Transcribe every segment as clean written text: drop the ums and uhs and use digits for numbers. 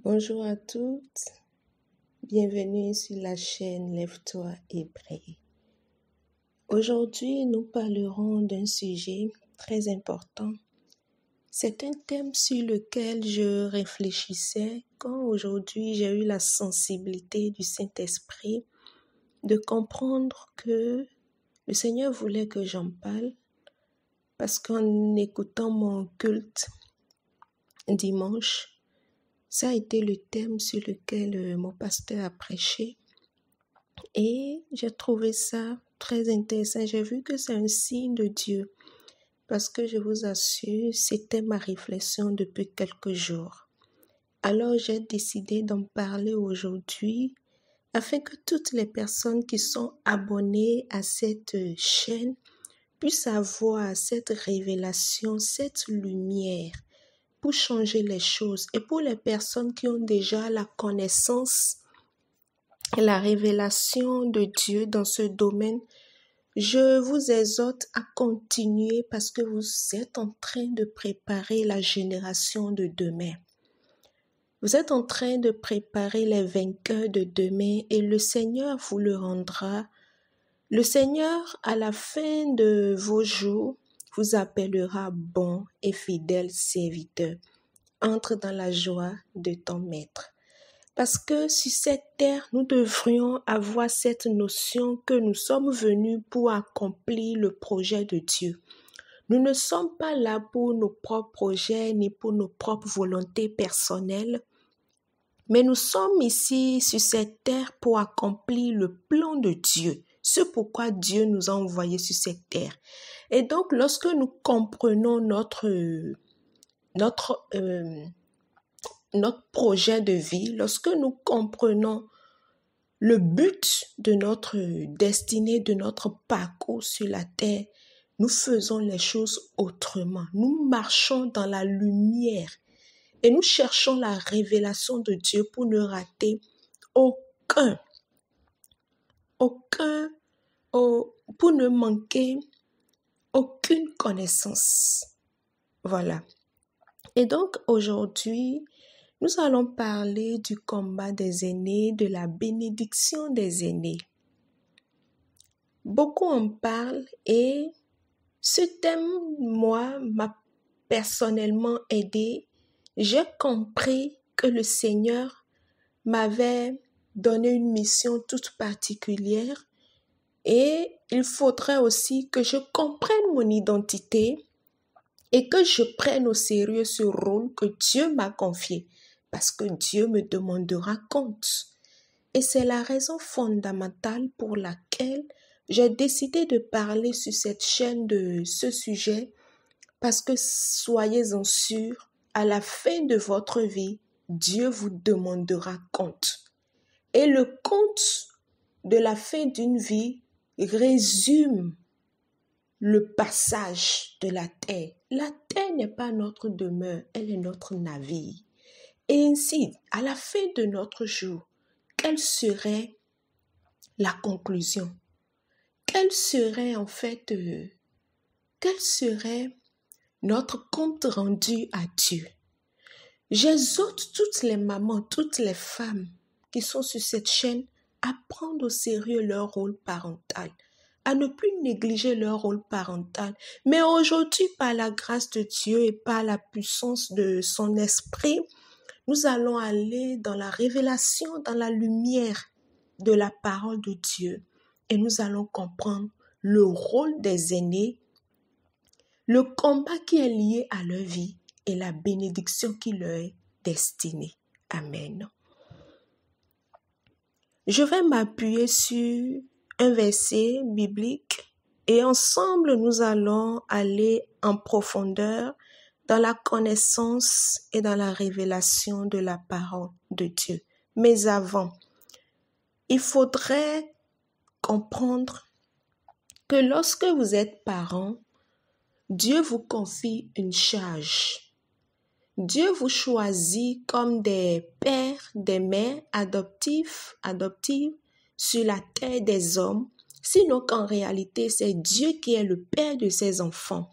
Bonjour à toutes, bienvenue sur la chaîne Lève-toi et prie. Aujourd'hui, nous parlerons d'un sujet très important. C'est un thème sur lequel je réfléchissais quand aujourd'hui j'ai eu la sensibilité du Saint-Esprit de comprendre que le Seigneur voulait que j'en parle parce qu'en écoutant mon culte dimanche, ça a été le thème sur lequel mon pasteur a prêché et j'ai trouvé ça très intéressant. J'ai vu que c'est un signe de Dieu parce que je vous assure, c'était ma réflexion depuis quelques jours. Alors j'ai décidé d'en parler aujourd'hui afin que toutes les personnes qui sont abonnées à cette chaîne puissent avoir cette révélation, cette lumière pour changer les choses. Et pour les personnes qui ont déjà la connaissance, la révélation de Dieu dans ce domaine, je vous exhorte à continuer parce que vous êtes en train de préparer la génération de demain. Vous êtes en train de préparer les vainqueurs de demain et le Seigneur vous le rendra. Le Seigneur, à la fin de vos jours, vous appellera bon et fidèle serviteur. Entre dans la joie de ton maître. Parce que sur cette terre, nous devrions avoir cette notion que nous sommes venus pour accomplir le projet de Dieu. Nous ne sommes pas là pour nos propres projets ni pour nos propres volontés personnelles, mais nous sommes ici sur cette terre pour accomplir le plan de Dieu. C'est pourquoi Dieu nous a envoyés sur cette terre. Et donc, lorsque nous comprenons notre projet de vie, lorsque nous comprenons le but de notre destinée, de notre parcours sur la terre, nous faisons les choses autrement. Nous marchons dans la lumière et nous cherchons la révélation de Dieu pour ne rater pour ne manquer aucune connaissance. Voilà. Et donc aujourd'hui, nous allons parler du combat des aînés, de la bénédiction des aînés. Beaucoup en parlent et ce thème, moi, m'a personnellement aidé. J'ai compris que le Seigneur m'avait donné une mission toute particulière et il faudrait aussi que je comprenne mon identité et que je prenne au sérieux ce rôle que Dieu m'a confié. Parce que Dieu me demandera compte. Et c'est la raison fondamentale pour laquelle j'ai décidé de parler sur cette chaîne de ce sujet, parce que soyez-en sûrs, à la fin de votre vie, Dieu vous demandera compte. Et le compte de la fin d'une vie résume le passage de la terre. La terre n'est pas notre demeure, elle est notre navire. Et ainsi, à la fin de notre jour, quelle serait la conclusion? Quel serait notre compte rendu à Dieu? J'exhorte toutes les mamans, toutes les femmes qui sont sur cette chaîne à prendre au sérieux leur rôle parental, à ne plus négliger leur rôle parental. Mais aujourd'hui, par la grâce de Dieu et par la puissance de son esprit, nous allons aller dans la révélation, dans la lumière de la parole de Dieu et nous allons comprendre le rôle des aînés, le combat qui est lié à leur vie et la bénédiction qui leur est destinée. Amen. Je vais m'appuyer sur un verset biblique et ensemble nous allons aller en profondeur dans la connaissance et dans la révélation de la parole de Dieu. Mais avant, il faudrait comprendre que lorsque vous êtes parent, Dieu vous confie une charge. Dieu vous choisit comme des pères, des mères adoptives sur la terre des hommes, sinon qu'en réalité c'est Dieu qui est le père de ses enfants.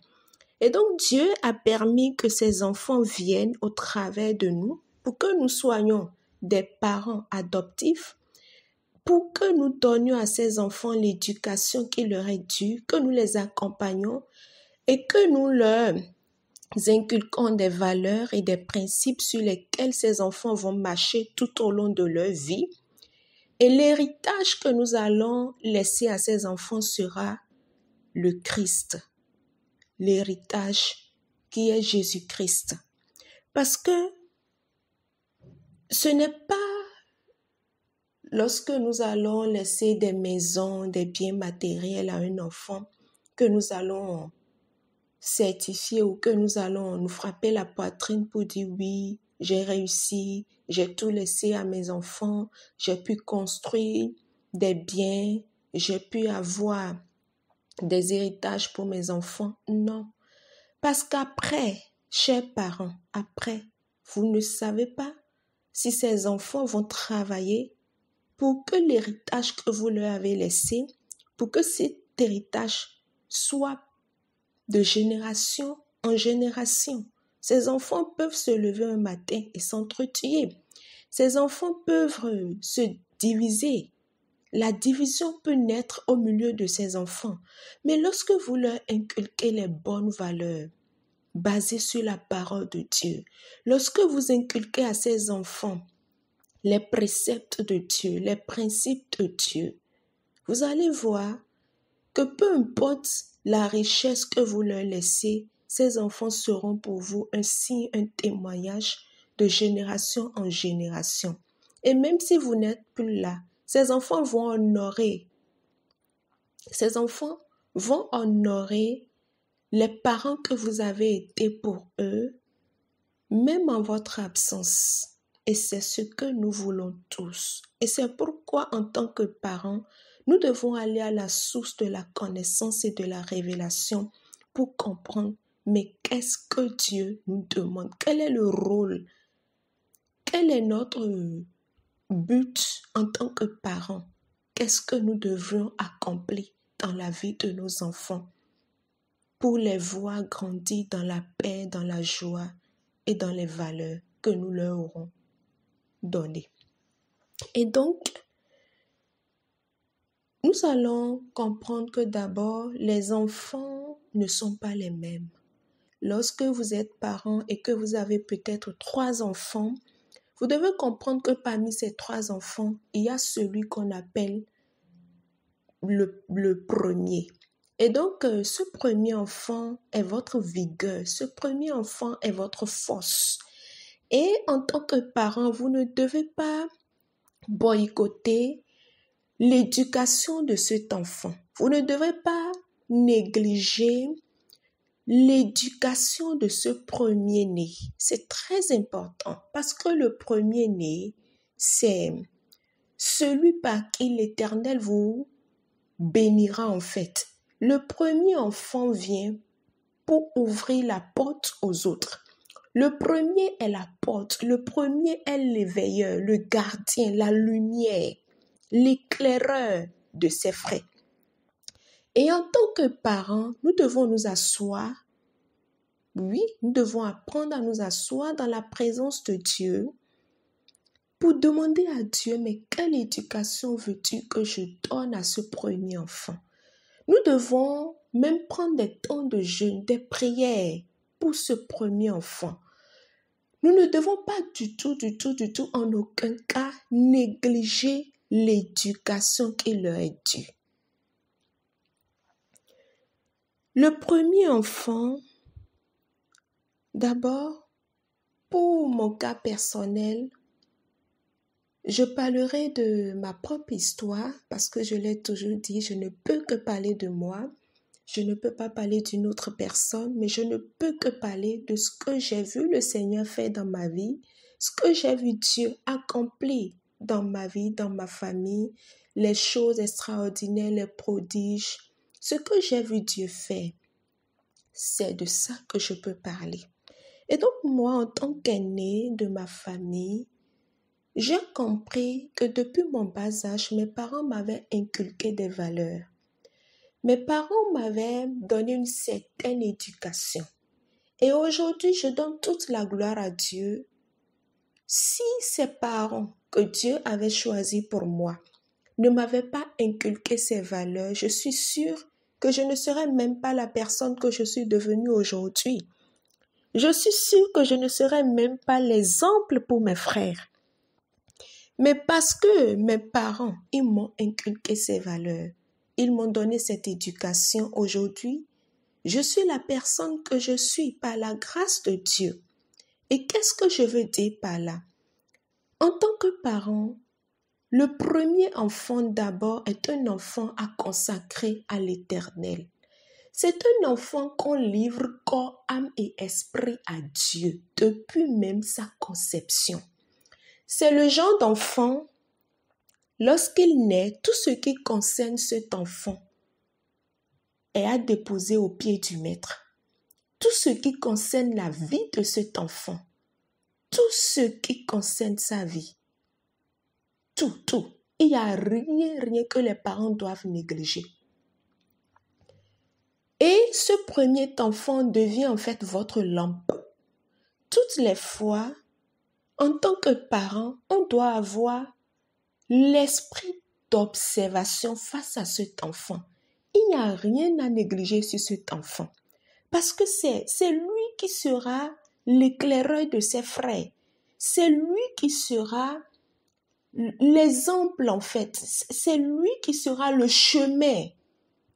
Et donc Dieu a permis que ces enfants viennent au travers de nous pour que nous soyons des parents adoptifs, pour que nous donnions à ces enfants l'éducation qui leur est due, que nous les accompagnions et que nous leur inculquons des valeurs et des principes sur lesquels ces enfants vont marcher tout au long de leur vie. Et l'héritage que nous allons laisser à ces enfants sera le Christ, l'héritage qui est Jésus-Christ. Parce que ce n'est pas lorsque nous allons laisser des maisons, des biens matériels à un enfant que nous allons certifier ou que nous allons nous frapper la poitrine pour dire oui, j'ai réussi, j'ai tout laissé à mes enfants, j'ai pu construire des biens, j'ai pu avoir des héritages pour mes enfants. Non, parce qu'après, chers parents, après, vous ne savez pas si ces enfants vont travailler pour que l'héritage que vous leur avez laissé, pour que cet héritage soit de génération en génération. Ces enfants peuvent se lever un matin et s'entretuer. Ces enfants peuvent se diviser. La division peut naître au milieu de ces enfants. Mais lorsque vous leur inculquez les bonnes valeurs basées sur la parole de Dieu, lorsque vous inculquez à ces enfants les préceptes de Dieu, les principes de Dieu, vous allez voir que peu importe la richesse que vous leur laissez, ces enfants seront pour vous un signe, un témoignage de génération en génération. Et même si vous n'êtes plus là, ces enfants vont honorer. Ces enfants vont honorer les parents que vous avez été pour eux, même en votre absence. Et c'est ce que nous voulons tous. Et c'est pourquoi, en tant que parents, nous devons aller à la source de la connaissance et de la révélation pour comprendre, mais qu'est-ce que Dieu nous demande? Quel est le rôle? Quel est notre but en tant que parents? Qu'est-ce que nous devons accomplir dans la vie de nos enfants pour les voir grandir dans la paix, dans la joie et dans les valeurs que nous leur aurons données? Et donc, nous allons comprendre que d'abord, les enfants ne sont pas les mêmes. Lorsque vous êtes parent et que vous avez peut-être 3 enfants, vous devez comprendre que parmi ces 3 enfants, il y a celui qu'on appelle le premier. Et donc, ce premier enfant est votre vigueur, ce premier enfant est votre force. Et en tant que parent, vous ne devez pas boycotter l'éducation de cet enfant. Vous ne devez pas négliger l'éducation de ce premier-né. C'est très important parce que le premier-né, c'est celui par qui l'Éternel vous bénira en fait. Le premier enfant vient pour ouvrir la porte aux autres. Le premier est la porte, le premier est l'éveilleur, le gardien, la lumière, l'éclaireur de ses frères. Et en tant que parents, nous devons nous asseoir. Oui, nous devons apprendre à nous asseoir dans la présence de Dieu pour demander à Dieu, mais quelle éducation veux-tu que je donne à ce premier enfant? Nous devons même prendre des temps de jeûne, des prières pour ce premier enfant. Nous ne devons pas du tout, en aucun cas, négliger l'éducation qui leur est due. Le premier enfant, d'abord, pour mon cas personnel, je parlerai de ma propre histoire parce que je l'ai toujours dit, je ne peux que parler de moi. Je ne peux pas parler d'une autre personne, mais je ne peux que parler de ce que j'ai vu le Seigneur faire dans ma vie, ce que j'ai vu Dieu accomplir dans ma vie, dans ma famille, les choses extraordinaires, les prodiges, ce que j'ai vu Dieu faire. C'est de ça que je peux parler. Et donc moi, en tant qu'aînée de ma famille, j'ai compris que depuis mon bas âge, mes parents m'avaient inculqué des valeurs. Mes parents m'avaient donné une certaine éducation. Et aujourd'hui, je donne toute la gloire à Dieu Si ces parents que Dieu avait choisis pour moi ne m'avaient pas inculqué ces valeurs, je suis sûre que je ne serais même pas la personne que je suis devenue aujourd'hui. Je suis sûre que je ne serais même pas l'exemple pour mes frères. Mais parce que mes parents, ils m'ont inculqué ces valeurs, ils m'ont donné cette éducation aujourd'hui, je suis la personne que je suis par la grâce de Dieu. Et qu'est-ce que je veux dire par là? En tant que parent, le premier enfant d'abord est un enfant à consacrer à l'Éternel. C'est un enfant qu'on livre corps, âme et esprit à Dieu depuis même sa conception. C'est le genre d'enfant, lorsqu'il naît, tout ce qui concerne cet enfant est à déposer aux pieds du Maître. Tout ce qui concerne la vie de cet enfant, tout ce qui concerne sa vie, tout. Il n'y a rien que les parents doivent négliger. Et ce premier enfant devient en fait votre lampe. Toutes les fois, en tant que parent, on doit avoir l'esprit d'observation face à cet enfant. Il n'y a rien à négliger sur cet enfant. Parce que c'est lui qui sera l'éclaireur de ses frères. C'est lui qui sera l'exemple en fait. C'est lui qui sera le chemin.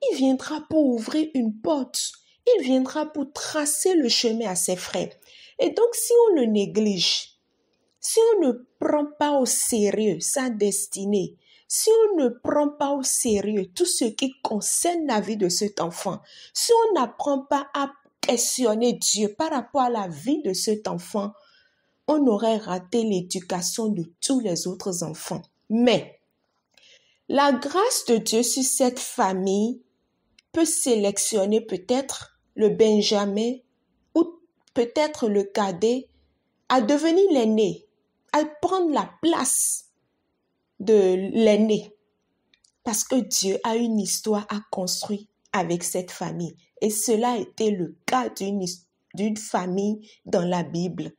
Il viendra pour ouvrir une porte. Il viendra pour tracer le chemin à ses frères. Et donc, si on le néglige, si on ne prend pas au sérieux sa destinée, si on ne prend pas au sérieux tout ce qui concerne la vie de cet enfant, si on n'apprend pas à questionner Dieu par rapport à la vie de cet enfant, on aurait raté l'éducation de tous les autres enfants. Mais la grâce de Dieu sur cette famille peut sélectionner peut-être le Benjamin ou peut-être le cadet à devenir l'aîné, à prendre la place de l'aîné. Parce que Dieu a une histoire à construire avec cette famille. Et cela a été le cas d'une famille dans la Bible.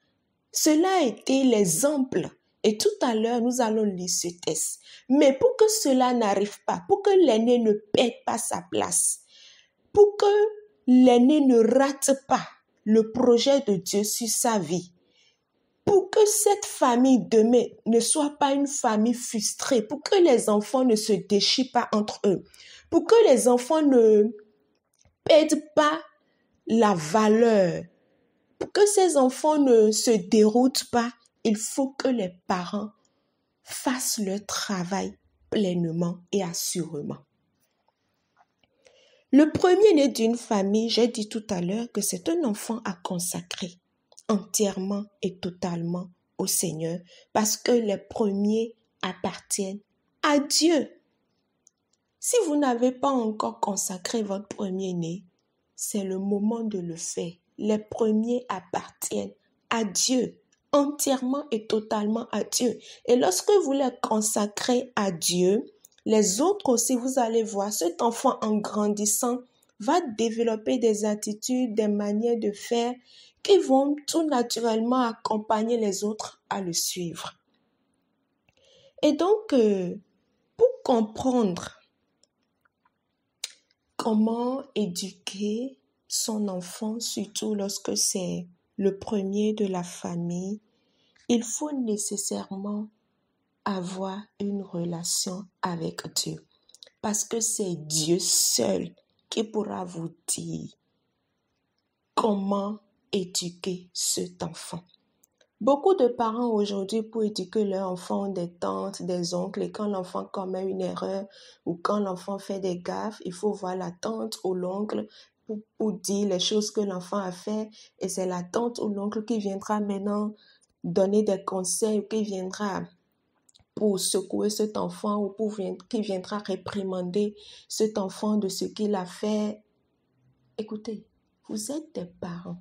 Cela a été l'exemple. Et tout à l'heure, nous allons lire ce texte. Mais pour que cela n'arrive pas, pour que l'aîné ne perde pas sa place, pour que l'aîné ne rate pas le projet de Dieu sur sa vie, pour que cette famille demain ne soit pas une famille frustrée, pour que les enfants ne se déchirent pas entre eux, pour que les enfants ne perdent pas la valeur, pour que ces enfants ne se déroutent pas, il faut que les parents fassent leur travail pleinement et assurément. Le premier-né d'une famille, j'ai dit tout à l'heure que c'est un enfant à consacrer entièrement et totalement au Seigneur parce que les premiers appartiennent à Dieu. Si vous n'avez pas encore consacré votre premier-né, c'est le moment de le faire. Les premiers appartiennent à Dieu, entièrement et totalement à Dieu. Et lorsque vous les consacrez à Dieu, les autres aussi, vous allez voir, cet enfant en grandissant va développer des attitudes, des manières de faire qui vont tout naturellement accompagner les autres à le suivre. Et donc, pour comprendre comment éduquer son enfant, surtout lorsque c'est le premier de la famille, il faut nécessairement avoir une relation avec Dieu. Parce que c'est Dieu seul qui pourra vous dire comment éduquer cet enfant. Beaucoup de parents aujourd'hui, pour éduquer leur enfant, ont des tantes, des oncles, et quand l'enfant commet une erreur ou quand l'enfant fait des gaffes, il faut voir la tante ou l'oncle pour dire les choses que l'enfant a fait, et c'est la tante ou l'oncle qui viendra maintenant donner des conseils ou qui viendra pour secouer cet enfant ou qui viendra réprimander cet enfant de ce qu'il a fait. Écoutez, vous êtes des parents.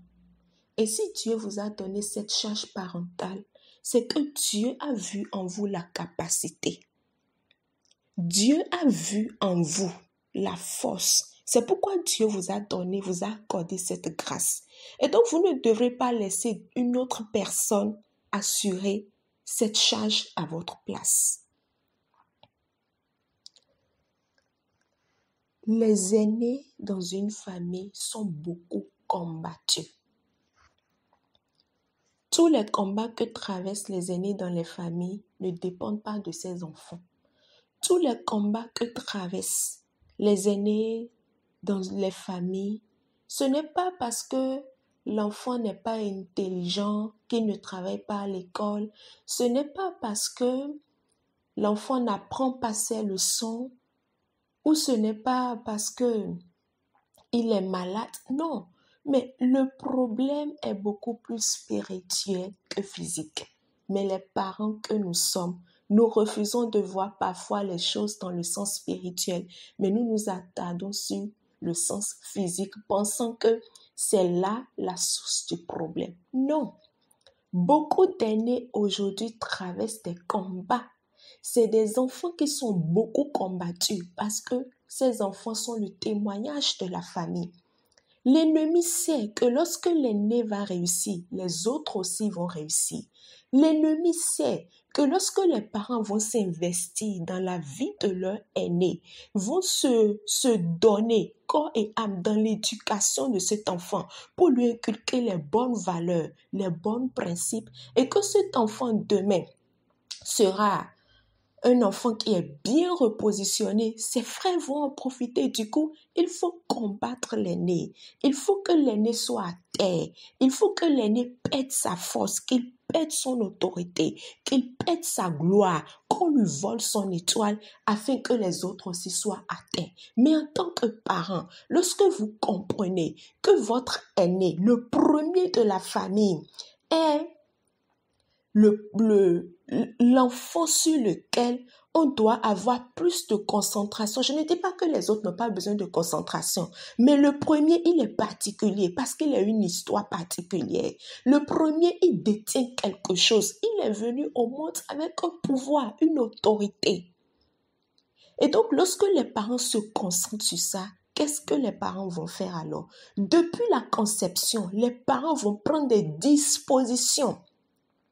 Et si Dieu vous a donné cette charge parentale, c'est que Dieu a vu en vous la capacité. Dieu a vu en vous la force. C'est pourquoi Dieu vous a donné, vous a accordé cette grâce. Et donc, vous ne devrez pas laisser une autre personne assurer cette charge à votre place. Les aînés dans une famille sont beaucoup combattus. Tous les combats que traversent les aînés dans les familles ne dépendent pas de ces enfants. Tous les combats que traversent les aînés dans les familles, ce n'est pas parce que l'enfant n'est pas intelligent, qu'il ne travaille pas à l'école. Ce n'est pas parce que l'enfant n'apprend pas ses leçons ou ce n'est pas parce que il est malade. Non, mais le problème est beaucoup plus spirituel que physique. Mais les parents que nous sommes, nous refusons de voir parfois les choses dans le sens spirituel, mais nous nous attardons sur le sens physique, pensant que c'est là la source du problème. Non. Beaucoup d'aînés aujourd'hui traversent des combats. C'est des enfants qui sont beaucoup combattus parce que ces enfants sont le témoignage de la famille. L'ennemi sait que lorsque l'aîné va réussir, les autres aussi vont réussir. L'ennemi sait que lorsque les parents vont s'investir dans la vie de leur aîné, vont se donner corps et âme dans l'éducation de cet enfant pour lui inculquer les bonnes valeurs, les bons principes et que cet enfant demain sera un enfant qui est bien repositionné, ses frères vont en profiter. Du coup, il faut combattre l'aîné. Il faut que l'aîné soit à terre. Il faut que l'aîné perde sa force, qu'il perde son autorité, qu'il perde sa gloire, qu'on lui vole son étoile afin que les autres aussi soient à terre. Mais en tant que parent, lorsque vous comprenez que votre aîné, le premier de la famille, est l'enfant sur lequel on doit avoir plus de concentration. Je ne dis pas que les autres n'ont pas besoin de concentration, mais le premier, il est particulier parce qu'il a une histoire particulière. Le premier, il détient quelque chose. Il est venu au monde avec un pouvoir, une autorité. Et donc, lorsque les parents se concentrent sur ça, qu'est-ce que les parents vont faire alors? Depuis la conception, les parents vont prendre des dispositions.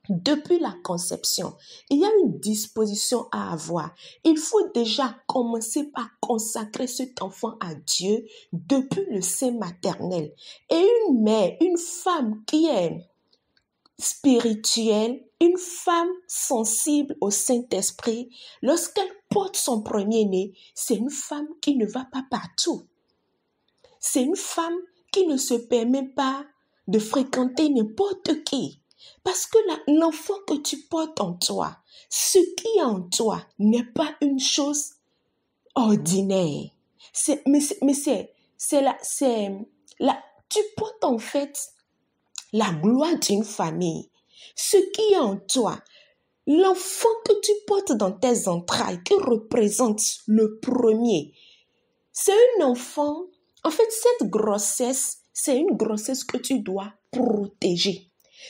Depuis la conception, il y a une disposition à avoir. Il faut déjà commencer par consacrer cet enfant à Dieu depuis le sein maternel. Et une mère, une femme qui est spirituelle, une femme sensible au Saint-Esprit, lorsqu'elle porte son premier-né, c'est une femme qui ne va pas partout. C'est une femme qui ne se permet pas de fréquenter n'importe qui. Parce que l'enfant que tu portes en toi, ce qui est en toi n'est pas une chose ordinaire. Tu portes en fait la gloire d'une famille. Ce qui est en toi, l'enfant que tu portes dans tes entrailles, qui représente le premier, c'est un enfant. En fait, cette grossesse, c'est une grossesse que tu dois protéger.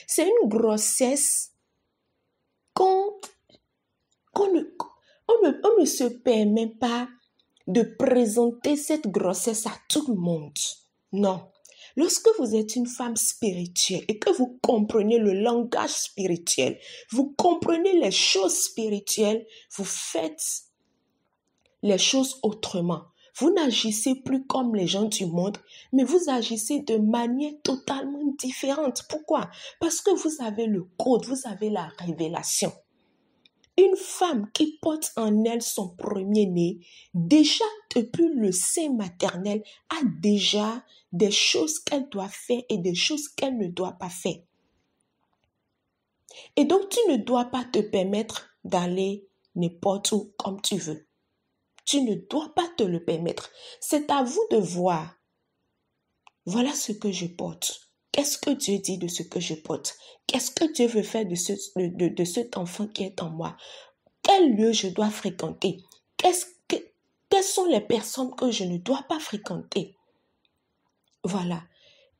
C'est une grossesse qu'on ne se permet pas de présenter cette grossesse à tout le monde. Non. Lorsque vous êtes une femme spirituelle et que vous comprenez le langage spirituel, vous comprenez les choses spirituelles, vous faites les choses autrement. Vous n'agissez plus comme les gens du monde, mais vous agissez de manière totalement différente. Pourquoi? Parce que vous avez le code, vous avez la révélation. Une femme qui porte en elle son premier-né, déjà depuis le sein maternel, a déjà des choses qu'elle doit faire et des choses qu'elle ne doit pas faire. Et donc, tu ne dois pas te permettre d'aller n'importe où comme tu veux. Tu ne dois pas te le permettre. C'est à vous de voir. Voilà ce que je porte. Qu'est-ce que Dieu dit de ce que je porte? Qu'est-ce que Dieu veut faire de cet enfant qui est en moi? Quel lieu je dois fréquenter? Quelles sont les personnes que je ne dois pas fréquenter? Voilà.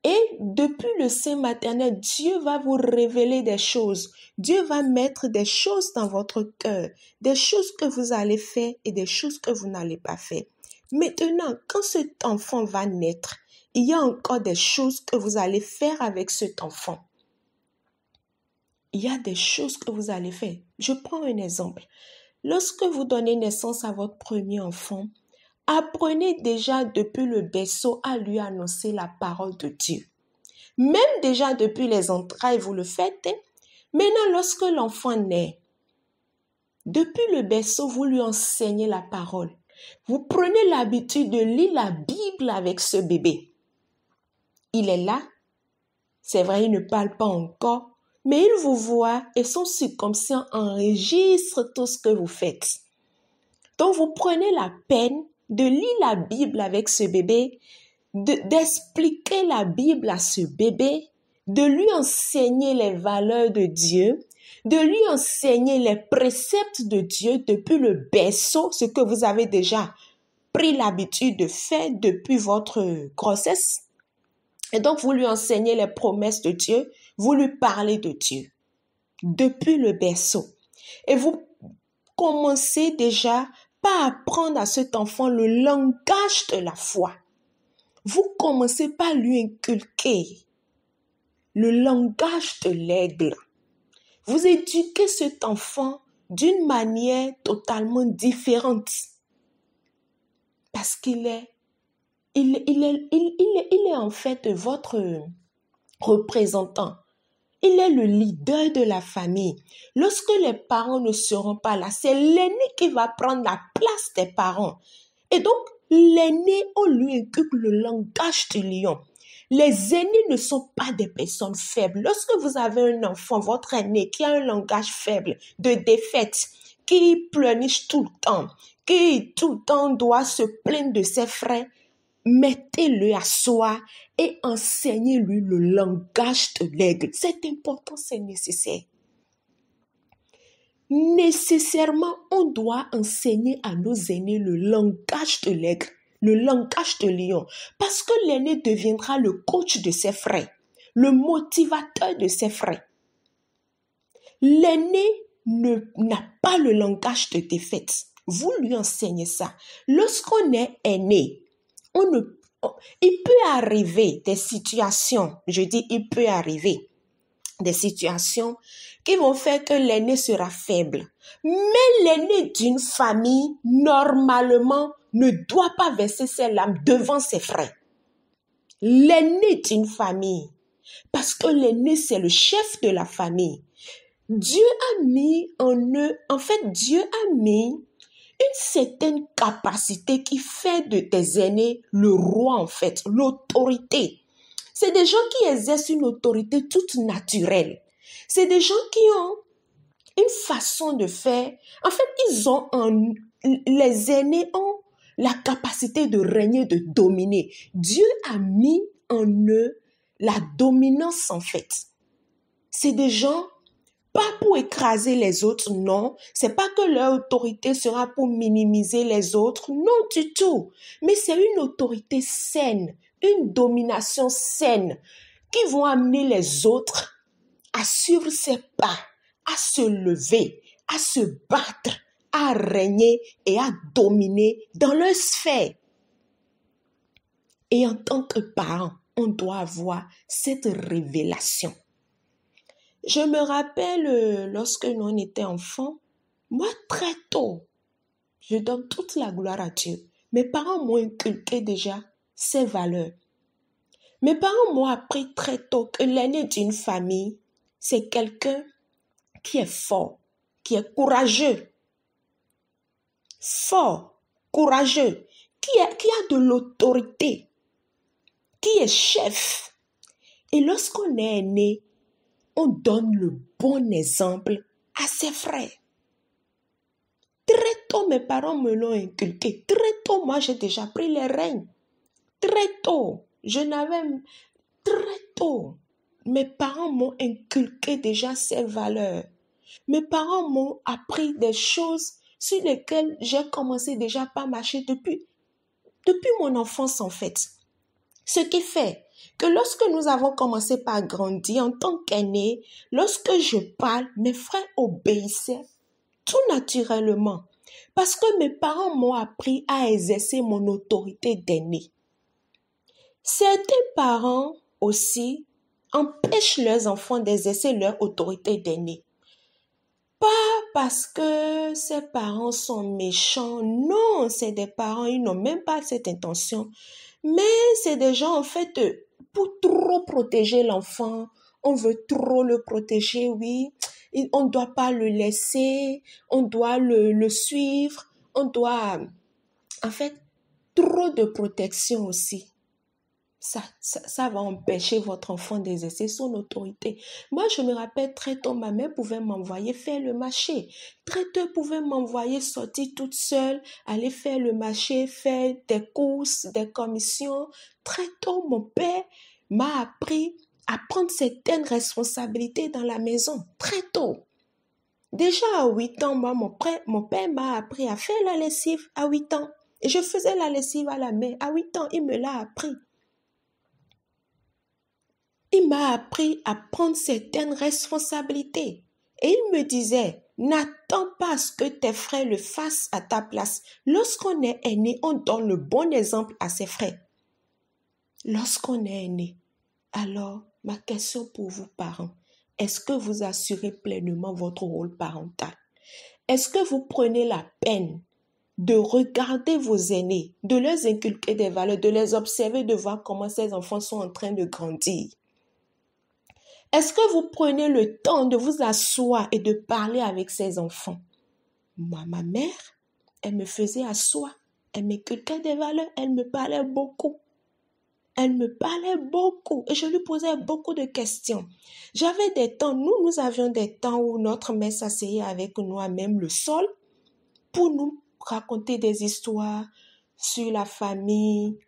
Et depuis le sein maternel, Dieu va vous révéler des choses. Dieu va mettre des choses dans votre cœur, des choses que vous allez faire et des choses que vous n'allez pas faire. Maintenant, quand cet enfant va naître, il y a encore des choses que vous allez faire avec cet enfant. il y a des choses que vous allez faire. Je prends un exemple. Lorsque vous donnez naissance à votre premier enfant, apprenez déjà depuis le berceau à lui annoncer la parole de Dieu. Même déjà depuis les entrailles, vous le faites. Maintenant, lorsque l'enfant naît, depuis le berceau, vous lui enseignez la parole. Vous prenez l'habitude de lire la Bible avec ce bébé. Il est là. C'est vrai, il ne parle pas encore, mais il vous voit et son subconscient enregistre tout ce que vous faites. Donc, vous prenez la peine de lire la Bible avec ce bébé, d'expliquer la Bible à ce bébé, de lui enseigner les valeurs de Dieu, de lui enseigner les préceptes de Dieu depuis le berceau, ce que vous avez déjà pris l'habitude de faire depuis votre grossesse. Et donc, vous lui enseignez les promesses de Dieu, vous lui parlez de Dieu depuis le berceau. Et vous commencez déjà par apprendre à cet enfant le langage de la foi. Vous commencez par lui inculquer le langage de l'aigle. Vous éduquez cet enfant d'une manière totalement différente. Parce qu'il est en fait votre représentant. Il est le leader de la famille. Lorsque les parents ne seront pas là, c'est l'aîné qui va prendre la place des parents. Et donc, l'aîné, on lui inculque le langage du lion. Les aînés ne sont pas des personnes faibles. Lorsque vous avez un enfant, votre aîné, qui a un langage faible, de défaite, qui pleurniche tout le temps, qui tout le temps doit se plaindre de ses frères, mettez-le à soi et enseignez-lui le langage de l'aigle. C'est important, c'est nécessaire. Nécessairement, on doit enseigner à nos aînés le langage de l'aigle, le langage de lion, parce que l'aîné deviendra le coach de ses frères, le motivateur de ses frères. L'aîné n'a pas le langage de défaite. Vous lui enseignez ça. Lorsqu'on est aîné, il peut arriver des situations, il peut arriver des situations qui vont faire que l'aîné sera faible. Mais l'aîné d'une famille, normalement, ne doit pas verser ses larmes devant ses frères. L'aîné d'une famille, parce que l'aîné, c'est le chef de la famille. Dieu a mis une certaine capacité qui fait de tes aînés le roi en fait, l'autorité. C'est des gens qui exercent une autorité toute naturelle. C'est des gens qui ont une façon de faire. En fait, les aînés ont la capacité de régner, de dominer. Dieu a mis en eux la dominance en fait. C'est des gens pas pour écraser les autres, non. C'est pas que leur autorité sera pour minimiser les autres, non du tout. Mais c'est une autorité saine, une domination saine qui vont amener les autres à suivre ses pas, à se lever, à se battre, à régner et à dominer dans leur sphère. Et en tant que parent, on doit avoir cette révélation. Je me rappelle lorsque nous on était enfants, moi très tôt, je donne toute la gloire à Dieu. Mes parents m'ont inculqué déjà ces valeurs. Mes parents m'ont appris très tôt que l'aîné d'une famille, c'est quelqu'un qui est fort, qui est courageux. Fort, courageux, qui a de l'autorité, qui est chef. Et lorsqu'on est aîné, on donne le bon exemple à ses frères. Très tôt, mes parents me l'ont inculqué. Très tôt, moi, j'ai déjà pris les rênes. Très tôt, très tôt, mes parents m'ont inculqué déjà ces valeurs. Mes parents m'ont appris des choses sur lesquelles j'ai commencé déjà par marcher depuis mon enfance, en fait. Ce qui fait que lorsque nous avons commencé par grandir en tant qu'aînés, lorsque je parle, mes frères obéissaient tout naturellement. Parce que mes parents m'ont appris à exercer mon autorité d'aîné. Certains parents aussi empêchent leurs enfants d'exercer leur autorité d'aîné. Pas parce que ces parents sont méchants, non, c'est des parents, ils n'ont même pas cette intention. Mais c'est des gens, en fait, pour trop protéger l'enfant, on veut trop le protéger, oui. On ne doit pas le laisser, on doit le suivre, on doit, en fait, trop de protection aussi. Ça va empêcher votre enfant d'exercer son autorité. Moi, je me rappelle très tôt, ma mère pouvait m'envoyer faire le marché. Très tôt, elle pouvait m'envoyer sortir toute seule, aller faire le marché, faire des courses, des commissions. Très tôt, mon père m'a appris à prendre certaines responsabilités dans la maison. Très tôt. Déjà à 8 ans, moi, mon père m'a appris à faire la lessive à 8 ans. Et je faisais la lessive à la main. À 8 ans, il me l'a appris. Il m'a appris à prendre certaines responsabilités. Et il me disait, n'attends pas à ce que tes frères le fassent à ta place. Lorsqu'on est aîné, on donne le bon exemple à ses frères. Lorsqu'on est aîné, alors ma question pour vous parents, est-ce que vous assurez pleinement votre rôle parental? Est-ce que vous prenez la peine de regarder vos aînés, de leur inculquer des valeurs, de les observer, de voir comment ces enfants sont en train de grandir? Est-ce que vous prenez le temps de vous asseoir et de parler avec ces enfants? Moi, ma mère, elle me faisait asseoir. Elle m'inculquait des valeurs. Elle me parlait beaucoup. Elle me parlait beaucoup et je lui posais beaucoup de questions. J'avais des temps, nous avions des temps où notre mère s'asseyait avec nous à même le sol pour nous raconter des histoires sur la famille,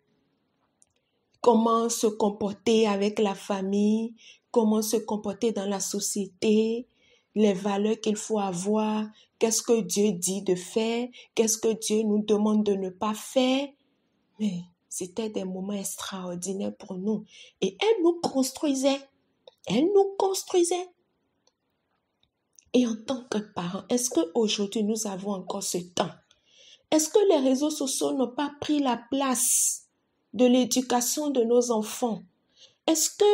comment se comporter avec la famille, comment se comporter dans la société, les valeurs qu'il faut avoir, qu'est-ce que Dieu dit de faire, qu'est-ce que Dieu nous demande de ne pas faire. Mais c'était des moments extraordinaires pour nous. Et elle nous construisait. Elle nous construisait. Et en tant que parents, est-ce qu'aujourd'hui nous avons encore ce temps? Est-ce que les réseaux sociaux n'ont pas pris la place de l'éducation de nos enfants? Est-ce que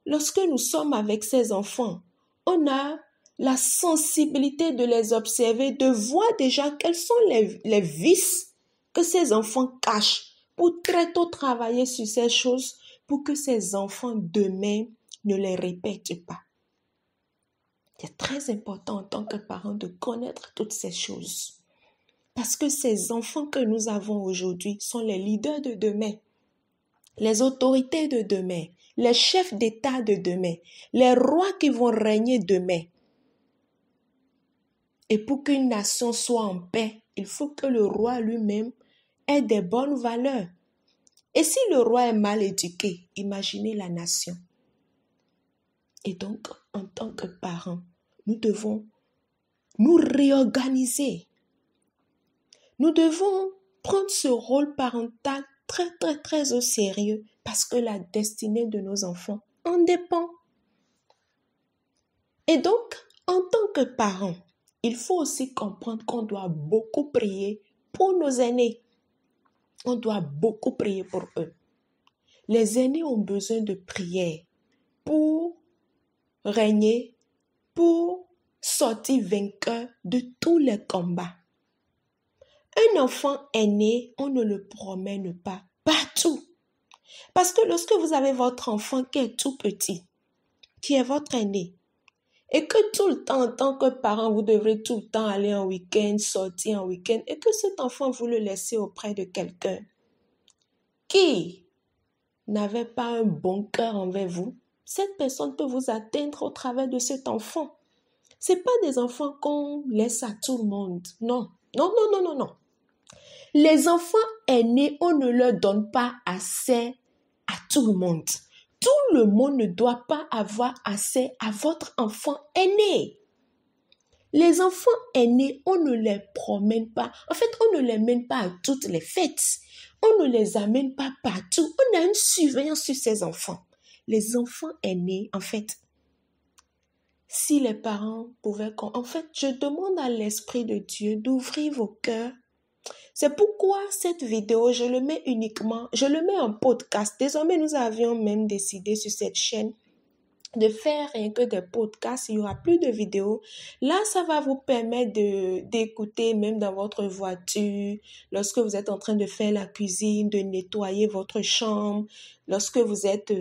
lorsque nous sommes avec ces enfants, on a la sensibilité de les observer, de voir déjà quels sont les vices que ces enfants cachent pour très tôt travailler sur ces choses pour que ces enfants demain ne les répètent pas. C'est très important en tant que parent de connaître toutes ces choses. Parce que ces enfants que nous avons aujourd'hui sont les leaders de demain, les autorités de demain, les chefs d'État de demain, les rois qui vont régner demain. Et pour qu'une nation soit en paix, il faut que le roi lui-même ait des bonnes valeurs. Et si le roi est mal éduqué, imaginez la nation. Et donc, en tant que parents, nous devons nous réorganiser. Nous devons prendre ce rôle parental très, très, très au sérieux parce que la destinée de nos enfants en dépend. Et donc, en tant que parents, il faut aussi comprendre qu'on doit beaucoup prier pour nos aînés. On doit beaucoup prier pour eux. Les aînés ont besoin de prière pour régner, pour sortir vainqueur de tous les combats. Un enfant aîné, on ne le promène pas partout. Parce que lorsque vous avez votre enfant qui est tout petit, qui est votre aîné, et que tout le temps, en tant que parent, vous devrez tout le temps aller en week-end, sortir en week-end, et que cet enfant, vous le laissez auprès de quelqu'un qui n'avait pas un bon cœur envers vous, cette personne peut vous atteindre au travers de cet enfant. Ce n'est pas des enfants qu'on laisse à tout le monde. Non, non, non, non, non, non. Les enfants aînés, on ne leur donne pas assez à tout le monde. Tout le monde ne doit pas avoir accès à votre enfant aîné. Les enfants aînés, on ne les promène pas. En fait, on ne les mène pas à toutes les fêtes. On ne les amène pas partout. On a une surveillance sur ces enfants. Les enfants aînés, en fait, si les parents pouvaient... En fait, je demande à l'Esprit de Dieu d'ouvrir vos cœurs. C'est pourquoi cette vidéo, je le mets en podcast. Désormais, nous avions même décidé sur cette chaîne de faire rien que des podcasts, il n'y aura plus de vidéos. Là, ça va vous permettre d'écouter même dans votre voiture, lorsque vous êtes en train de faire la cuisine, de nettoyer votre chambre, lorsque vous êtes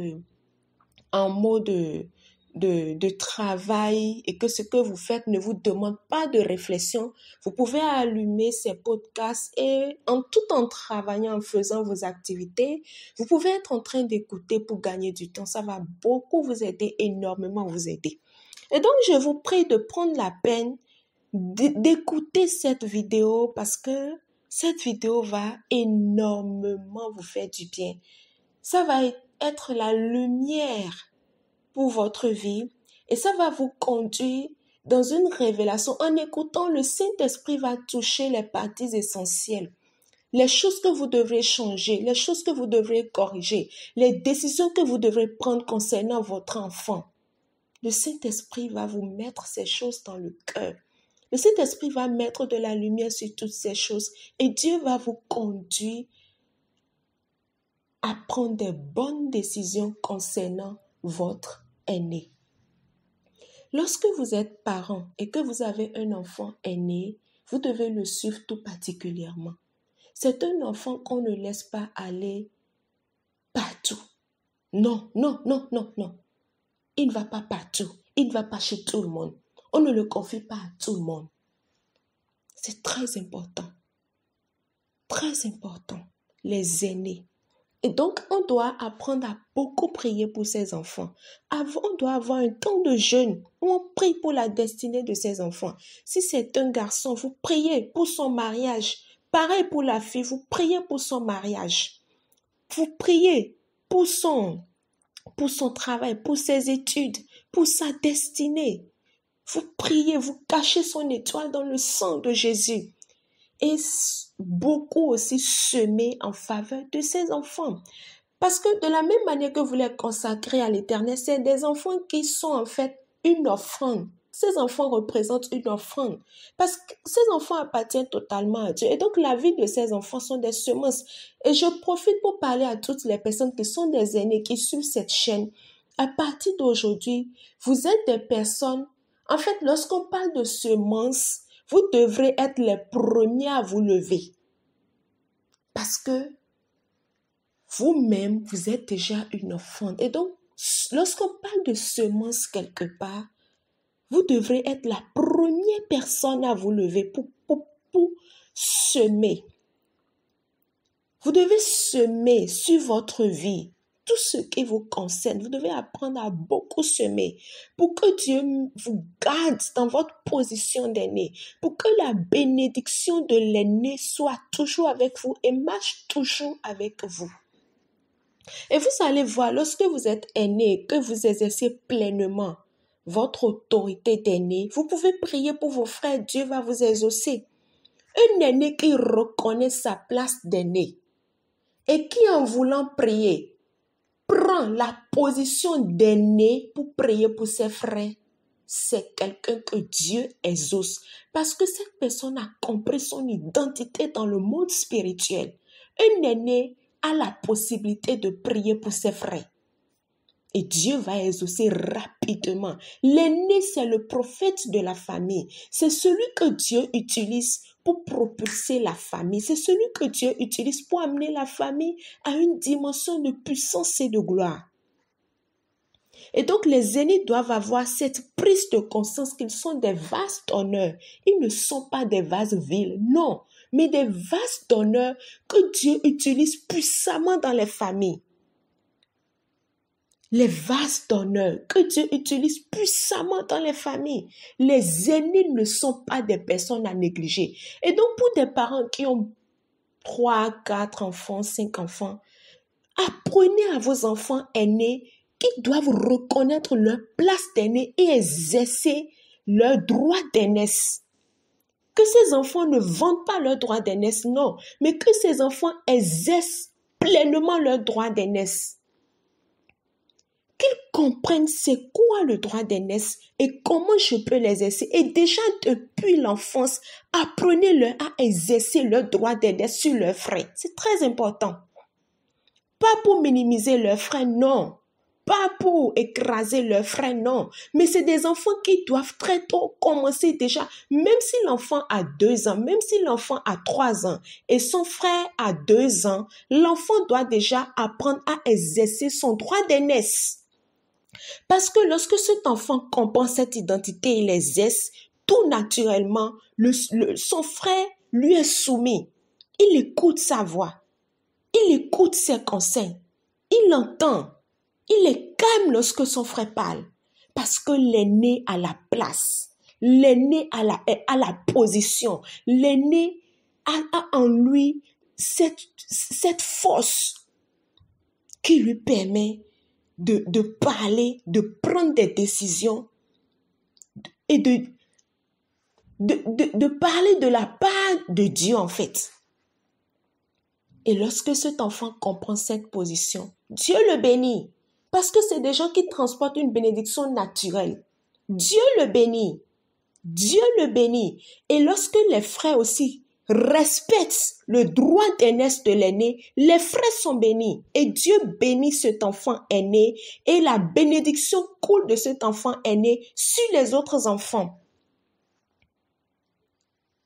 en mode de travail et que ce que vous faites ne vous demande pas de réflexion, vous pouvez allumer ces podcasts et tout en travaillant, en faisant vos activités, vous pouvez être en train d'écouter pour gagner du temps. Ça va beaucoup vous aider, énormément vous aider. Et donc, je vous prie de prendre la peine d'écouter cette vidéo parce que cette vidéo va énormément vous faire du bien. Ça va être la lumière pour votre vie et ça va vous conduire dans une révélation. En écoutant, le Saint-Esprit va toucher les parties essentielles, les choses que vous devrez changer, les choses que vous devrez corriger, les décisions que vous devrez prendre concernant votre enfant. Le Saint-Esprit va vous mettre ces choses dans le cœur. Le Saint-Esprit va mettre de la lumière sur toutes ces choses et Dieu va vous conduire à prendre des bonnes décisions concernant votre aîné. Lorsque vous êtes parent et que vous avez un enfant aîné, vous devez le suivre tout particulièrement. C'est un enfant qu'on ne laisse pas aller partout. Non, non, non, non, non. Il ne va pas partout. Il ne va pas chez tout le monde. On ne le confie pas à tout le monde. C'est très important. Très important. Les aînés. Et donc, on doit apprendre à beaucoup prier pour ses enfants. On doit avoir un temps de jeûne où on prie pour la destinée de ses enfants. Si c'est un garçon, vous priez pour son mariage. Pareil pour la fille, vous priez pour son mariage. Vous priez pour son travail, pour ses études, pour sa destinée. Vous priez, vous cachez son étoile dans le sang de Jésus. Et beaucoup aussi semer en faveur de ses enfants. Parce que de la même manière que vous les consacrez à l'Éternel, c'est des enfants qui sont en fait une offrande. Ces enfants représentent une offrande. Parce que ces enfants appartiennent totalement à Dieu. Et donc la vie de ces enfants sont des semences. Et je profite pour parler à toutes les personnes qui sont des aînés, qui suivent cette chaîne. À partir d'aujourd'hui, vous êtes des personnes. En fait, lorsqu'on parle de semences, vous devrez être les premiers à vous lever. Parce que vous-même, vous êtes déjà une offrande. Et donc, lorsqu'on parle de semences quelque part, vous devrez être la première personne à vous lever pour semer. Vous devez semer sur votre vie tout ce qui vous concerne. Vous devez apprendre à beaucoup semer pour que Dieu vous garde dans votre position d'aîné, pour que la bénédiction de l'aîné soit toujours avec vous et marche toujours avec vous. Et vous allez voir, lorsque vous êtes aîné, que vous exercez pleinement votre autorité d'aîné, vous pouvez prier pour vos frères, Dieu va vous exaucer. Un aîné qui reconnaît sa place d'aîné et qui, en voulant prier, prend la position d'aîné pour prier pour ses frères, c'est quelqu'un que Dieu exauce. Parce que cette personne a compris son identité dans le monde spirituel. Un aîné a la possibilité de prier pour ses frères. Et Dieu va exaucer rapidement. L'aîné, c'est le prophète de la famille. C'est celui que Dieu utilise pour propulser la famille. C'est celui que Dieu utilise pour amener la famille à une dimension de puissance et de gloire. Et donc, les aînés doivent avoir cette prise de conscience qu'ils sont des vases d'honneur. Ils ne sont pas des vases vils, non, mais des vases d'honneur que Dieu utilise puissamment dans les familles. Les vases d'honneur que Dieu utilise puissamment dans les familles. Les aînés ne sont pas des personnes à négliger. Et donc, pour des parents qui ont 3, 4 enfants, 5 enfants, apprenez à vos enfants aînés qui doivent reconnaître leur place d'aîné et exercer leur droit d'aînesse. Que ces enfants ne vendent pas leur droit d'aînesse, non, mais que ces enfants exercent pleinement leur droit d'aînesse. Qu'ils comprennent c'est quoi le droit d'aînesse et comment je peux l'exercer. Et déjà depuis l'enfance, apprenez-leur à exercer leur droit d'aînesse sur leurs frères. C'est très important. Pas pour minimiser leurs frères, non. pas pour écraser leurs frères, non. Mais c'est des enfants qui doivent très tôt commencer déjà, même si l'enfant a 2 ans, même si l'enfant a 3 ans et son frère a 2 ans, l'enfant doit déjà apprendre à exercer son droit d'aînesse. Parce que lorsque cet enfant comprend cette identité et l'exerce, tout naturellement, son frère lui est soumis. Il écoute sa voix. Il écoute ses conseils. Il l'entend. Il est calme lorsque son frère parle. Parce que l'aîné a la place. L'aîné a la position. L'aîné a en lui cette force qui lui permet de parler, de prendre des décisions et de parler de la part de Dieu en fait. Et lorsque cet enfant comprend cette position, Dieu le bénit. Parce que c'est des gens qui transportent une bénédiction naturelle. Dieu le bénit. Dieu le bénit. Et lorsque les frères aussi respectent le droit d'aînesse de l'aîné, les frères sont bénis. Et Dieu bénit cet enfant aîné et la bénédiction coule de cet enfant aîné sur les autres enfants.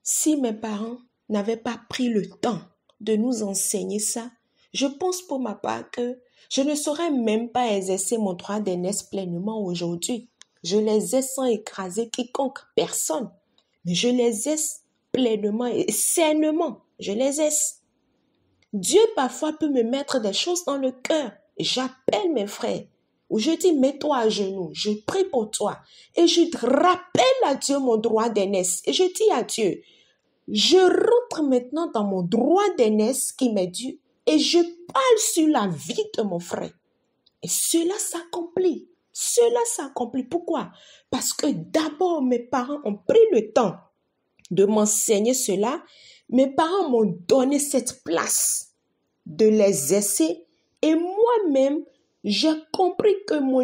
Si mes parents n'avaient pas pris le temps de nous enseigner ça, je pense pour ma part que je ne saurais même pas exercer mon droit d'aînesse pleinement aujourd'hui. Je l'exerce sans écraser quiconque, personne. Mais je l'exerce pleinement et sainement. Je l'exerce. Dieu parfois peut me mettre des choses dans le cœur. J'appelle mes frères. Ou je dis, mets-toi à genoux. Je prie pour toi. Et je rappelle à Dieu mon droit d'aînesse. Et je dis à Dieu, je rentre maintenant dans mon droit d'aînesse qui m'est dû et je parle sur la vie de mon frère. Et cela s'accomplit. Cela s'accomplit. Pourquoi? Parce que d'abord, mes parents ont pris le temps de m'enseigner cela. Mes parents m'ont donné cette place de l'exercer. Et moi-même, j'ai compris mon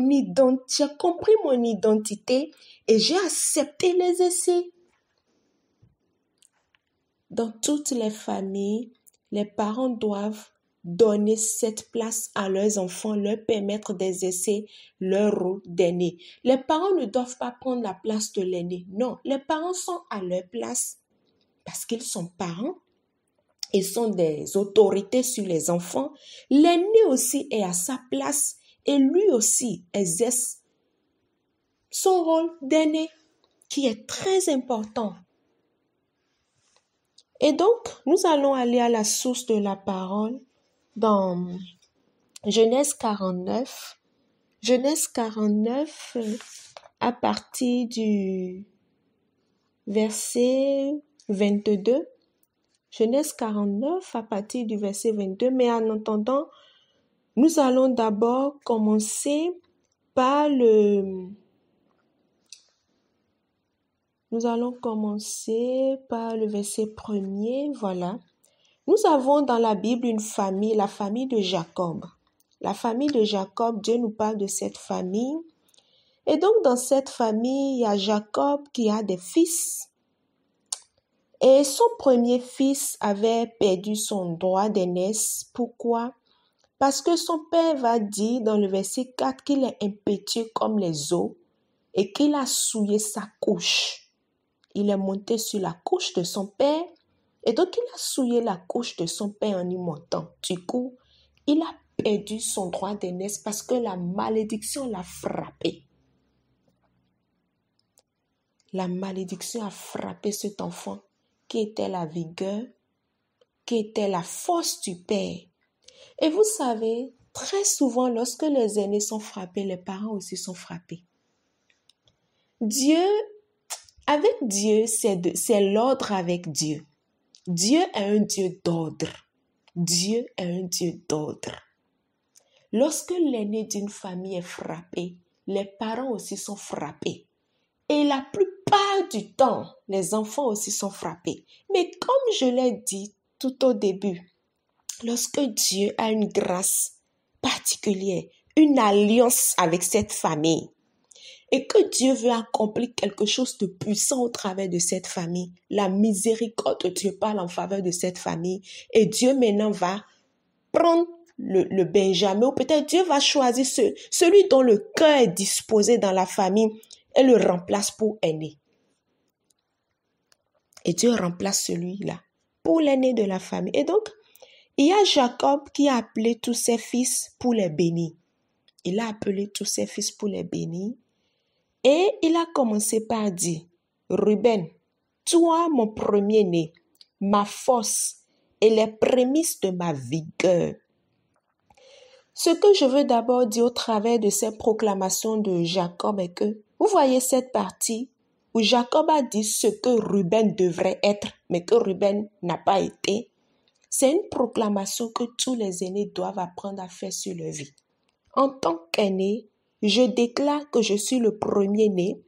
identité et j'ai accepté l'exercer. Dans toutes les familles, les parents doivent donner cette place à leurs enfants, leur permettre d'exercer leur rôle d'aîné. Les parents ne doivent pas prendre la place de l'aîné. Non, les parents sont à leur place parce qu'ils sont parents. Ils sont des autorités sur les enfants. L'aîné aussi est à sa place et lui aussi exerce son rôle d'aîné qui est très important. Et donc, nous allons aller à la source de la parole dans Genèse 49. Genèse 49 à partir du verset 22. Genèse 49 à partir du verset 22. Mais en attendant, nous allons d'abord commencer par le verset 1er. Voilà. Nous avons dans la Bible une famille, la famille de Jacob. La famille de Jacob, Dieu nous parle de cette famille. Et donc, dans cette famille, il y a Jacob qui a des fils. Et son premier fils avait perdu son droit d'aînesse. Pourquoi? Parce que son père va dire dans le verset 4 qu'il est impétueux comme les eaux et qu'il a souillé sa couche. Il est monté sur la couche de son père et donc il a souillé la couche de son père en y montant. Du coup, il a perdu son droit d'aînesse parce que la malédiction l'a frappé. La malédiction a frappé cet enfant qui était la vigueur, qui était la force du père. Et vous savez, très souvent, lorsque les aînés sont frappés, les parents aussi sont frappés. Avec Dieu, c'est l'ordre avec Dieu. Dieu est un Dieu d'ordre. Dieu est un Dieu d'ordre. Lorsque l'aîné d'une famille est frappé, les parents aussi sont frappés. Et la plupart du temps, les enfants aussi sont frappés. Mais comme je l'ai dit tout au début, lorsque Dieu a une grâce particulière, une alliance avec cette famille, et que Dieu veut accomplir quelque chose de puissant au travers de cette famille, la miséricorde de Dieu parle en faveur de cette famille, et Dieu maintenant va prendre le Benjamin, ou peut-être Dieu va choisir celui dont le cœur est disposé dans la famille et le remplace pour aîné. Et Dieu remplace celui-là pour l'aîné de la famille. Et donc, il y a Jacob qui a appelé tous ses fils pour les bénir. Il a appelé tous ses fils pour les bénir. Et il a commencé par dire, Ruben, toi mon premier-né, ma force et les prémices de ma vigueur. Ce que je veux d'abord dire au travers de ces proclamations de Jacob est que, vous voyez cette partie où Jacob a dit ce que Ruben devrait être, mais que Ruben n'a pas été. C'est une proclamation que tous les aînés doivent apprendre à faire sur leur vie. En tant qu'aîné, je déclare que je suis le premier-né.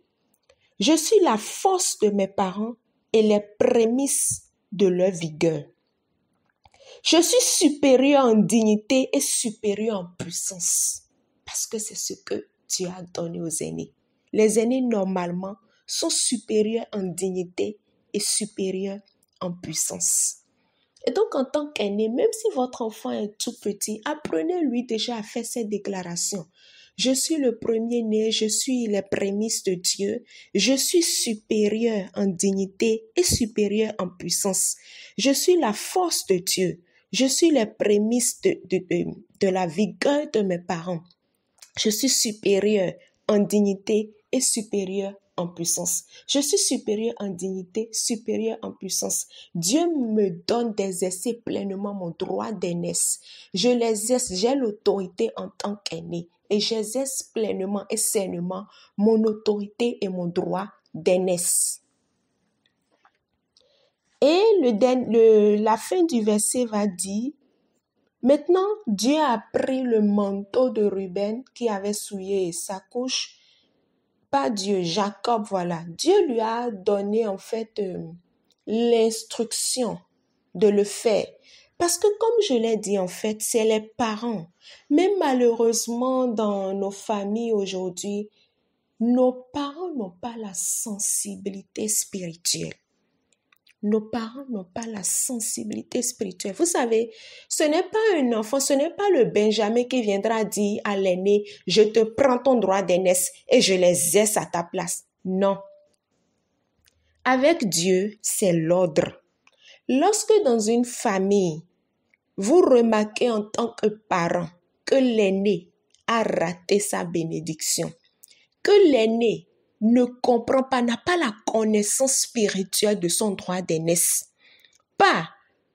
Je suis la force de mes parents et les prémices de leur vigueur. Je suis supérieur en dignité et supérieur en puissance parce que c'est ce que Dieu a donné aux aînés. Les aînés, normalement, sont supérieurs en dignité et supérieurs en puissance. Et donc, en tant qu'aîné, même si votre enfant est tout petit, apprenez-lui déjà à faire ces déclarations. Je suis le premier-né, je suis les prémices de Dieu, je suis supérieur en dignité et supérieur en puissance. Je suis la force de Dieu, je suis les prémices de la vigueur de mes parents. Je suis supérieur en dignité et supérieur en puissance. Je suis supérieur en dignité, supérieur en puissance. Dieu me donne d'exercer pleinement mon droit d'aînesse. Je l'exerce, j'ai l'autorité en tant qu'aîné et j'exerce pleinement et sainement mon autorité et mon droit d'aînesse. Et la fin du verset va dire, maintenant Dieu a pris le manteau de Ruben qui avait souillé sa couche. Pas Dieu, Jacob, voilà. Dieu lui a donné en fait l'instruction de le faire. Parce que comme je l'ai dit en fait, c'est les parents. Mais malheureusement dans nos familles aujourd'hui, nos parents n'ont pas la sensibilité spirituelle. Nos parents n'ont pas la sensibilité spirituelle. Vous savez, ce n'est pas un enfant, ce n'est pas le Benjamin qui viendra dire à l'aîné, je te prends ton droit d'aînesse et je l'exerce à ta place. Non. Avec Dieu, c'est l'ordre. Lorsque dans une famille, vous remarquez en tant que parent que l'aîné a raté sa bénédiction, que l'aîné ne comprend pas, n'a pas la connaissance spirituelle de son droit d'aînesse. Pas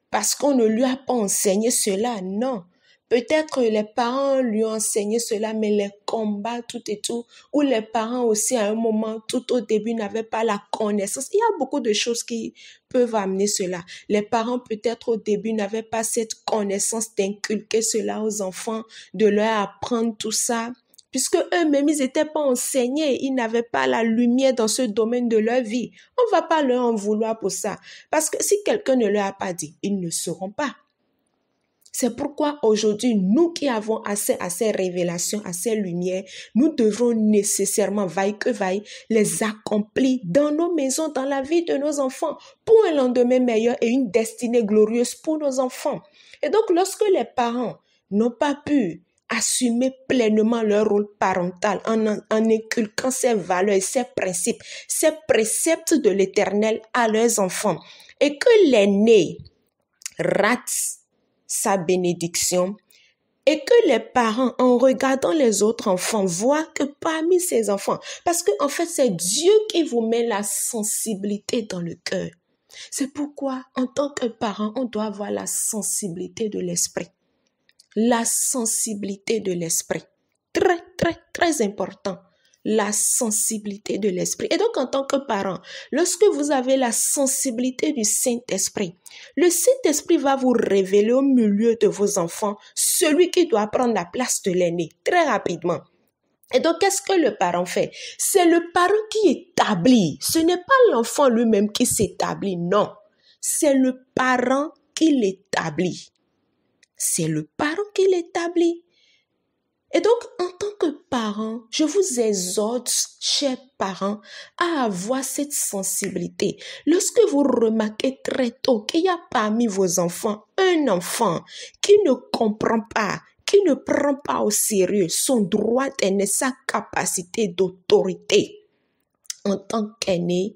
parce qu'on ne lui a pas enseigné cela, non. Peut-être les parents lui ont enseigné cela, mais les combats, tout et tout, ou les parents aussi à un moment, tout au début, n'avaient pas la connaissance. Il y a beaucoup de choses qui peuvent amener cela. Les parents, peut-être au début, n'avaient pas cette connaissance d'inculquer cela aux enfants, de leur apprendre tout ça. Puisque eux-mêmes, ils n'étaient pas enseignés, ils n'avaient pas la lumière dans ce domaine de leur vie. On ne va pas leur en vouloir pour ça. Parce que si quelqu'un ne leur a pas dit, ils ne sauront pas. C'est pourquoi aujourd'hui, nous qui avons accès à ces révélations, à ces lumières, nous devrons nécessairement, vaille que vaille, les accomplir dans nos maisons, dans la vie de nos enfants, pour un lendemain meilleur et une destinée glorieuse pour nos enfants. Et donc, lorsque les parents n'ont pas pu assumer pleinement leur rôle parental en inculquant ces valeurs et ces préceptes de l'Éternel à leurs enfants, et que l'aîné rate sa bénédiction, et que les parents, en regardant les autres enfants, voient que parmi ces enfants, parce que en fait, c'est Dieu qui vous met la sensibilité dans le cœur. C'est pourquoi, en tant que parent, on doit avoir la sensibilité de l'esprit. La sensibilité de l'esprit. Très, très, très important. La sensibilité de l'esprit. Et donc, en tant que parent, lorsque vous avez la sensibilité du Saint-Esprit, le Saint-Esprit va vous révéler au milieu de vos enfants celui qui doit prendre la place de l'aîné très rapidement. Et donc, qu'est-ce que le parent fait? C'est le parent qui établit. Ce n'est pas l'enfant lui-même qui s'établit, non. C'est le parent qui l'établit. C'est le parent qui l'établit. Et donc, en tant que parent, je vous exhorte, chers parents, à avoir cette sensibilité. Lorsque vous remarquez très tôt qu'il y a parmi vos enfants un enfant qui ne comprend pas, qui ne prend pas au sérieux son droit d'aîné, sa capacité d'autorité en tant qu'aîné,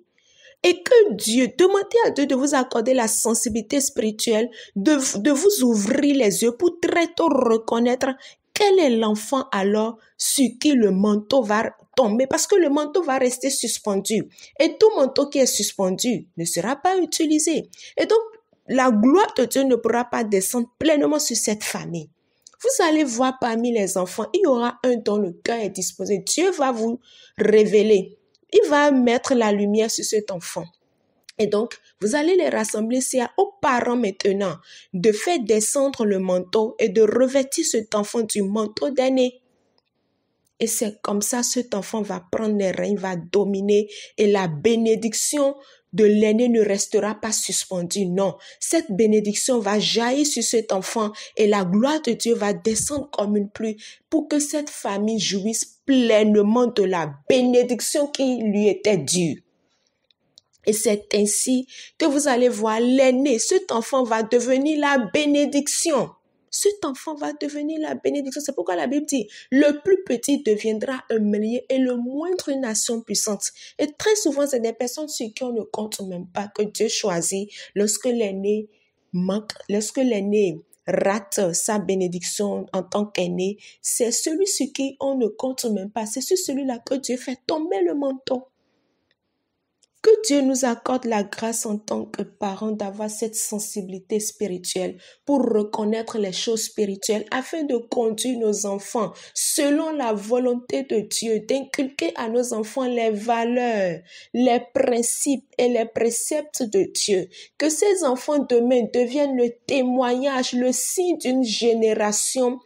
et que Dieu, demandez à Dieu de vous accorder la sensibilité spirituelle, de vous ouvrir les yeux pour très tôt reconnaître quel est l'enfant alors sur qui le manteau va tomber, parce que le manteau va rester suspendu. Et tout manteau qui est suspendu ne sera pas utilisé. Et donc, la gloire de Dieu ne pourra pas descendre pleinement sur cette famille. Vous allez voir parmi les enfants, il y aura un dont le cœur est disposé. Dieu va vous révéler. Il va mettre la lumière sur cet enfant. Et donc, vous allez les rassembler. C'est aux parents maintenant de faire descendre le manteau et de revêtir cet enfant du manteau d'aîné. Et c'est comme ça, cet enfant va prendre les rênes, va dominer et la bénédiction de l'aîné ne restera pas suspendue. Non, cette bénédiction va jaillir sur cet enfant et la gloire de Dieu va descendre comme une pluie pour que cette famille jouisse pleinement de la bénédiction qui lui était due. Et c'est ainsi que vous allez voir l'aîné, cet enfant va devenir la bénédiction. Cet enfant va devenir la bénédiction. C'est pourquoi la Bible dit, le plus petit deviendra un millier et le moindre une nation puissante. Et très souvent, c'est des personnes sur qui on ne compte même pas que Dieu choisit lorsque l'aîné manque, lorsque l'aîné rate sa bénédiction en tant qu'aîné. C'est celui sur qui on ne compte même pas. C'est sur celui-là que Dieu fait tomber le manteau. Que Dieu nous accorde la grâce en tant que parents d'avoir cette sensibilité spirituelle pour reconnaître les choses spirituelles afin de conduire nos enfants selon la volonté de Dieu, d'inculquer à nos enfants les valeurs, les principes et les préceptes de Dieu. Que ces enfants demain deviennent le témoignage, le signe d'une génération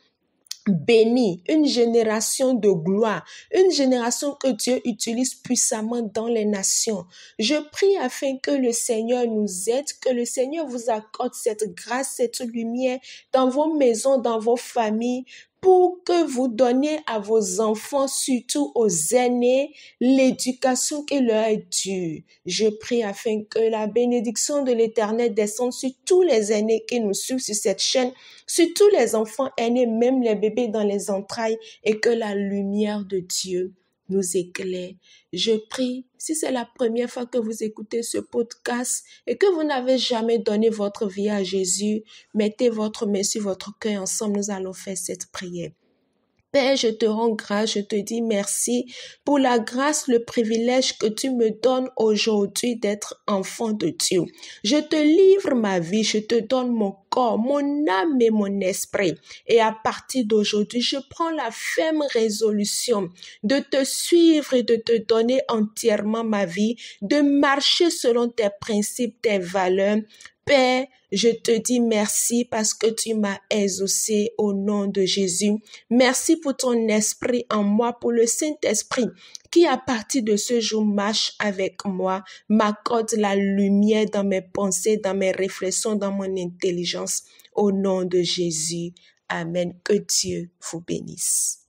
bénie, une génération de gloire, une génération que Dieu utilise puissamment dans les nations. Je prie afin que le Seigneur nous aide, que le Seigneur vous accorde cette grâce, cette lumière dans vos maisons, dans vos familles, pour que vous donniez à vos enfants, surtout aux aînés, l'éducation qui leur est due. Je prie afin que la bénédiction de l'Éternel descende sur tous les aînés qui nous suivent sur cette chaîne, sur tous les enfants aînés, même les bébés dans les entrailles, et que la lumière de Dieu nous éclaire. Je prie, si c'est la première fois que vous écoutez ce podcast et que vous n'avez jamais donné votre vie à Jésus, mettez votre main sur votre cœur, ensemble nous allons faire cette prière. Père, je te rends grâce, je te dis merci pour la grâce, le privilège que tu me donnes aujourd'hui d'être enfant de Dieu. Je te livre ma vie, je te donne mon corps, mon âme et mon esprit. Et à partir d'aujourd'hui, je prends la ferme résolution de te suivre et de te donner entièrement ma vie, de marcher selon tes principes, tes valeurs. Père, je te dis merci parce que tu m'as exaucé au nom de Jésus. Merci pour ton esprit en moi, pour le Saint-Esprit qui à partir de ce jour marche avec moi, m'accorde la lumière dans mes pensées, dans mes réflexions, dans mon intelligence. Au nom de Jésus. Amen. Que Dieu vous bénisse.